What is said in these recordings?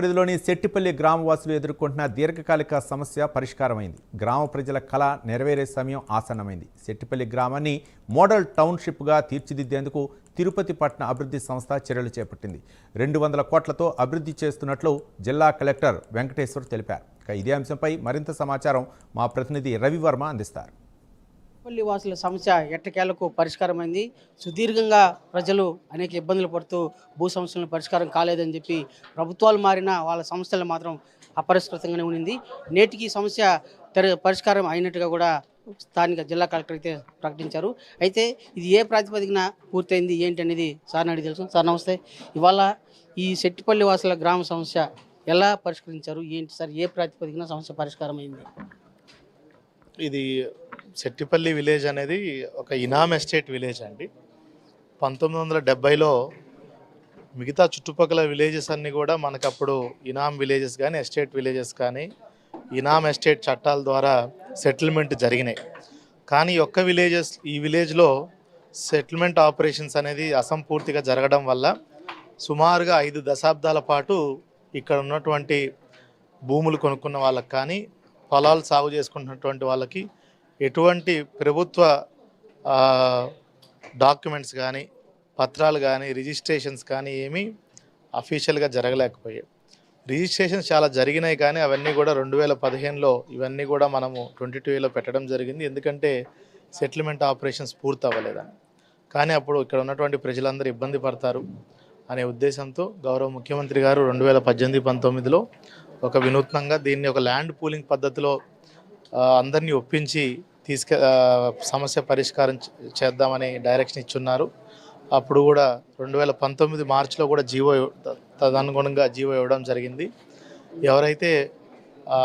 పరిధిలోని సెట్టిపల్లి గ్రామవాసులు ఎదుర్కొంటున్న దీర్ఘకాలిక సమస్య పరిష్కారమైంది. గ్రామ ప్రజల కళ నెరవేరే సమయం ఆసన్నమైంది. సెట్టిపల్లి గ్రామాన్ని మోడల్ టౌన్షిప్గా తీర్చిదిద్దేందుకు తిరుపతి పట్టణ అభివృద్ధి సంస్థ చర్యలు చేపట్టింది. 200 కోట్లతో అభివృద్ధి చేస్తున్నట్లు జిల్లా కలెక్టర్ వెంకటేశ్వర్ తెలిపారు. ఇదే అంశంపై మరింత సమాచారం మా ప్రతినిధి రవివర్మ అందిస్తారు. పల్లి వాసుల సమస్య ఎట్టకేలకు పరిష్కారమైంది. సుదీర్ఘంగా ప్రజలు అనేక ఇబ్బందులు పడుతూ భూ సమస్యలను పరిష్కారం కాలేదని చెప్పి ప్రభుత్వాలు మారినా వాళ్ళ సమస్యలు మాత్రం అపరిష్కృతంగానే ఉంది. నేటికి సమస్య పరిష్కారం అయినట్టుగా కూడా స్థానిక జిల్లా కలెక్టర్ అయితే ప్రకటించారు. అయితే ఇది ఏ ప్రాతిపదికన పూర్తయింది ఏంటి అనేది సార్ అడిగి తెలుసు. సార్ నమస్తే. ఇవాళ ఈ సెట్టిపల్లి వాసుల గ్రామ సమస్య ఎలా పరిష్కరించారు ఏంటి సార్? ఏ ప్రాతిపదికన సమస్య పరిష్కారం అయింది? ఇది సెట్టిపల్లి విలేజ్ అనేది ఒక ఇనామ్ ఎస్టేట్ విలేజ్ అండి. 1970లో మిగతా చుట్టుపక్కల విలేజెస్ అన్నీ కూడా మనకప్పుడు ఇనామ్ విలేజెస్ కానీ ఎస్టేట్ విలేజెస్ కానీ ఇనామ్ ఎస్టేట్ చట్టాల ద్వారా సెటిల్మెంట్ జరిగినాయి. కానీ ఈ విలేజ్లో సెటిల్మెంట్ ఆపరేషన్స్ అనేది అసంపూర్తిగా జరగడం వల్ల సుమారుగా 5 దశాబ్దాల పాటు ఇక్కడ ఉన్నటువంటి భూములు కొనుక్కున్న వాళ్ళకి కానీ పొలాలు సాగు చేసుకుంటున్నటువంటి వాళ్ళకి ఎటువంటి ప్రభుత్వ డాక్యుమెంట్స్ కానీ పత్రాలు కానీ రిజిస్ట్రేషన్స్ కానీ ఏమీ అఫీషియల్గా జరగలేకపోయాయి. రిజిస్ట్రేషన్స్ చాలా జరిగినాయి కానీ అవన్నీ కూడా 2015లో ఇవన్నీ కూడా మనము 22లో పెట్టడం జరిగింది. ఎందుకంటే సెటిల్మెంట్ ఆపరేషన్స్ పూర్తి అవ్వలేదని. కానీ అప్పుడు ఇక్కడ ఉన్నటువంటి ప్రజలందరూ ఇబ్బంది పడతారు అనే ఉద్దేశంతో గౌరవ ముఖ్యమంత్రి గారు 2018-19లో ఒక వినూత్నంగా దీన్ని ఒక ల్యాండ్ పూలింగ్ పద్ధతిలో అందరినీ ఒప్పించి సమస్య పరిష్కారం చేద్దామని డైరెక్షన్ ఇచ్చున్నారు. అప్పుడు కూడా 2019 మార్చిలో కూడా తదనుగుణంగా జీవో ఇవ్వడం జరిగింది. ఎవరైతే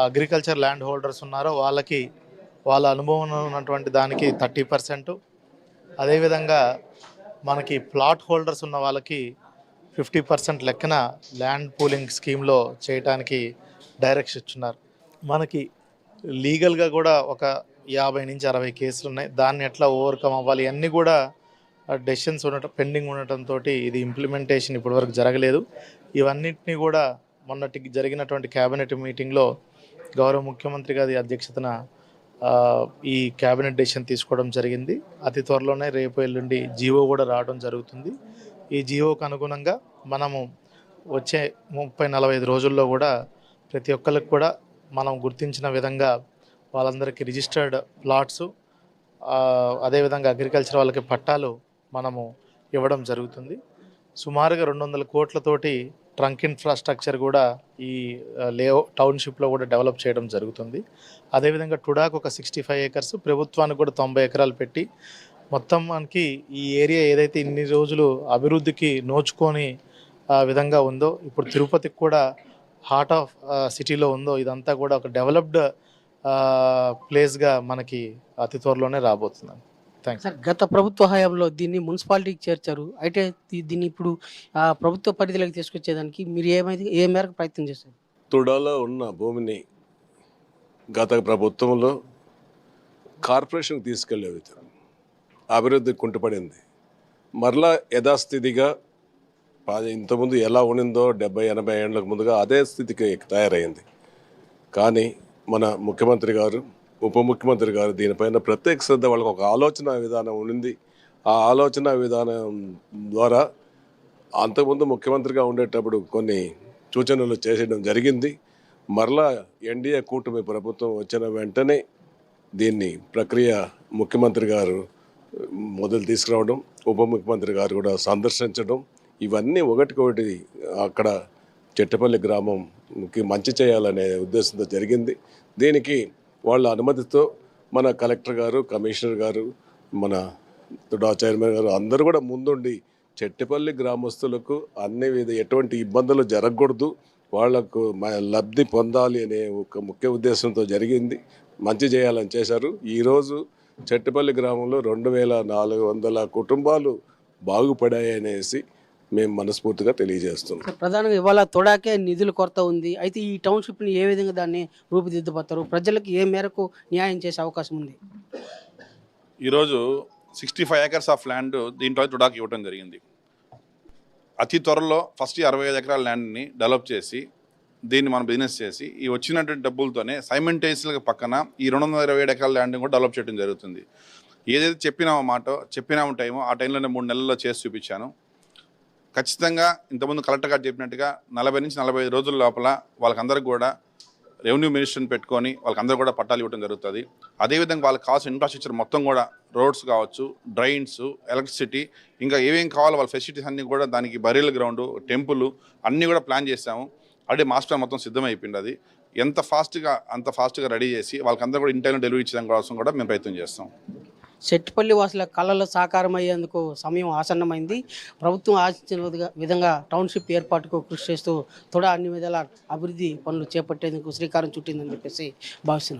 అగ్రికల్చర్ ల్యాండ్ హోల్డర్స్ ఉన్నారో వాళ్ళకి వాళ్ళ అనుభవం ఉన్నటువంటి దానికి 30%, అదేవిధంగా మనకి ప్లాట్ హోల్డర్స్ ఉన్న వాళ్ళకి 50% లెక్కన ల్యాండ్ పూలింగ్ స్కీమ్లో చేయడానికి డైరెక్షన్ ఇచ్చున్నారు. మనకి లీగల్గా కూడా ఒక 50 నుంచి 60 కేసులు ఉన్నాయి. దాన్ని ఎట్లా ఓవర్కమ్ అవ్వాలి అన్నీ కూడా డెసిషన్స్ పెండింగ్ ఉండటంతో ఇది ఇంప్లిమెంటేషన్ ఇప్పటివరకు జరగలేదు. ఇవన్నిటినీ కూడా మొన్నటికి జరిగినటువంటి క్యాబినెట్ మీటింగ్లో గౌరవ ముఖ్యమంత్రి గారి అధ్యక్షతన ఈ క్యాబినెట్ డెసిషన్ తీసుకోవడం జరిగింది. అతి త్వరలోనే రేపు ఎల్లుండి జీవో కూడా రావడం జరుగుతుంది. ఈ జీవోకు అనుగుణంగా మనము వచ్చే 30-45 రోజుల్లో కూడా ప్రతి ఒక్కరికి కూడా మనం గుర్తించిన విధంగా వాళ్ళందరికీ రిజిస్టర్డ్ ప్లాట్స్, అదేవిధంగా అగ్రికల్చర్ వాళ్ళకి పట్టాలు మనము ఇవ్వడం జరుగుతుంది. సుమారుగా 200 కోట్లతోటి ట్రంక్ ఇన్ఫ్రాస్ట్రక్చర్ కూడా ఈ టౌన్షిప్లో కూడా డెవలప్ చేయడం జరుగుతుంది. అదేవిధంగా టుడాకు ఒక 65 ఏకర్స్, ప్రభుత్వానికి కూడా 90 ఎకరాలు పెట్టి మొత్తం మనకి ఈ ఏరియా ఏదైతే ఇన్ని రోజులు అభివృద్ధికి నోచుకొని విధంగా ఉందో ఇప్పుడు తిరుపతికి కూడా హార్ట్ ఆఫ్ సిటీలో ఉందో ఇదంతా కూడా ఒక డెవలప్డ్ ప్లేస్గా మనకి అతి త్వరలోనే రాబోతున్నాం. Thanks sir. గత ప్రభుత్వ హయాంలో దీన్ని మున్సిపాలిటీకి చేర్చారు. అయితే దీన్ని ఇప్పుడు ప్రభుత్వ పరిధిలోకి తీసుకొచ్చేదానికి మీరు ఏ మేరకు ప్రయత్నం చేశారు? తుడాలో ఉన్న భూమిని గత ప్రభుత్వంలో కార్పొరేషన్కి తీసుకెళ్లే విధానం అభివృద్ధి కుంటుపడింది. మరలా యథాస్థితిగా ఇంతకుముందు ఎలా ఉండిందో 70-80 ఏళ్ళకు ముందుగా అదే స్థితికి తయారైంది. కానీ మన ముఖ్యమంత్రి గారు, ఉప ముఖ్యమంత్రి గారు దీనిపైన ప్రత్యేక శ్రద్ధ, వాళ్ళకి ఒక ఆలోచన విధానం ఉండింది. ఆ ఆలోచన విధానం ద్వారా అంతకుముందు ముఖ్యమంత్రిగా ఉండేటప్పుడు కొన్ని సూచనలు చేసేయడం జరిగింది. మరలా ఎన్డీఏ కూటమి ప్రభుత్వం వచ్చిన వెంటనే దీన్ని ప్రక్రియ ముఖ్యమంత్రి గారు మొదలు తీసుకురావడం, ఉప ముఖ్యమంత్రి గారు కూడా సందర్శించడం, ఇవన్నీ ఒకటికొకటి అక్కడ చెట్టపల్లి గ్రామంకి మంచి చేయాలనే ఉద్దేశంతో జరిగింది. దీనికి వాళ్ళ అనుమతితో మన కలెక్టర్ గారు, కమిషనర్ గారు, మన తుడా చైర్మన్ గారు అందరూ కూడా ముందుండి చెట్టపల్లి గ్రామస్తులకు ఎటువంటి ఇబ్బందులు జరగకూడదు, వాళ్లకు లబ్ధి పొందాలి అనే ఒక ముఖ్య ఉద్దేశంతో జరిగింది. మంచి చేయాలని చేశారు. ఈరోజు చెట్టపల్లి గ్రామంలో 2400 కుటుంబాలు బాగుపడాయనేసి మేము మనస్ఫూర్తిగా తెలియజేస్తున్నాం. ప్రధానంగా ఇవాళ తొడాకే నిధుల కొరత ఉంది. అయితే ఈ టౌన్షిప్ని ఏ విధంగా దాన్ని రూపుదిద్దుపోతారు? ప్రజలకు ఏ మేరకు న్యాయం చేసే అవకాశం ఉంది? ఈరోజు 65 ఏకర్స్ ఆఫ్ ల్యాండ్ దీంట్లో తొడాకి ఇవ్వడం జరిగింది. అతి త్వరలో ఫస్ట్ 65 ఎకరాల ల్యాండ్ని డెవలప్ చేసి దీన్ని మనం బిజినెస్ చేసి ఈ వచ్చినటువంటి డబ్బులతోనే సైమెంటేస్గా పక్కన ఈ 227 ఎకరాల ల్యాండ్ కూడా డెవలప్ చేయడం జరుగుతుంది. ఏదైతే చెప్పినామో టైమో ఆ టైంలోనే 3 నెలల్లో చేసి చూపించాను. ఖచ్చితంగా ఇంతకుముందు కలెక్టర్ గారు చెప్పినట్టుగా 40 నుంచి 45 రోజుల లోపల వాళ్ళకందరికీ కూడా రెవెన్యూ మినిస్టర్ని పెట్టుకొని వాళ్ళకందరూ కూడా పట్టాలు ఇవ్వడం జరుగుతుంది. అదేవిధంగా వాళ్ళకి కావాల్సిన ఇన్ఫ్రాస్ట్రక్చర్ మొత్తం కూడా రోడ్స్ కావచ్చు, డ్రైన్స్, ఎలక్ట్రిసిటీ, ఇంకా ఏమేం కావాలో వాళ్ళ ఫెసిలిటీస్ అన్నీ కూడా దానికి బరీల్ గ్రౌండ్, టెంపుల్ అన్నీ కూడా ప్లాన్ చేసాము. ఆల్రెడీ మాస్టర్ ప్లాన్ మొత్తం సిద్ధమైపోయింది. అది అంత ఫాస్ట్గా రెడీ చేసి వాళ్ళకందరూ కూడా ఇన్ టైంలో డెలివరీ ఇచ్చడం కోసం కూడా మేము ప్రయత్నం చేస్తాం. సెట్టిపల్లి వాసుల కళలు సాకారం అయ్యేందుకు సమయం ఆసన్నమైంది. ప్రభుత్వం ఆశించిన విధంగా టౌన్షిప్ ఏర్పాటుకు కృషి చేస్తూ అన్ని విధాల అభివృద్ధి పనులు చేపట్టేందుకు శ్రీకారం చుట్టిందని చెప్పేసి భావిస్తున్నాం.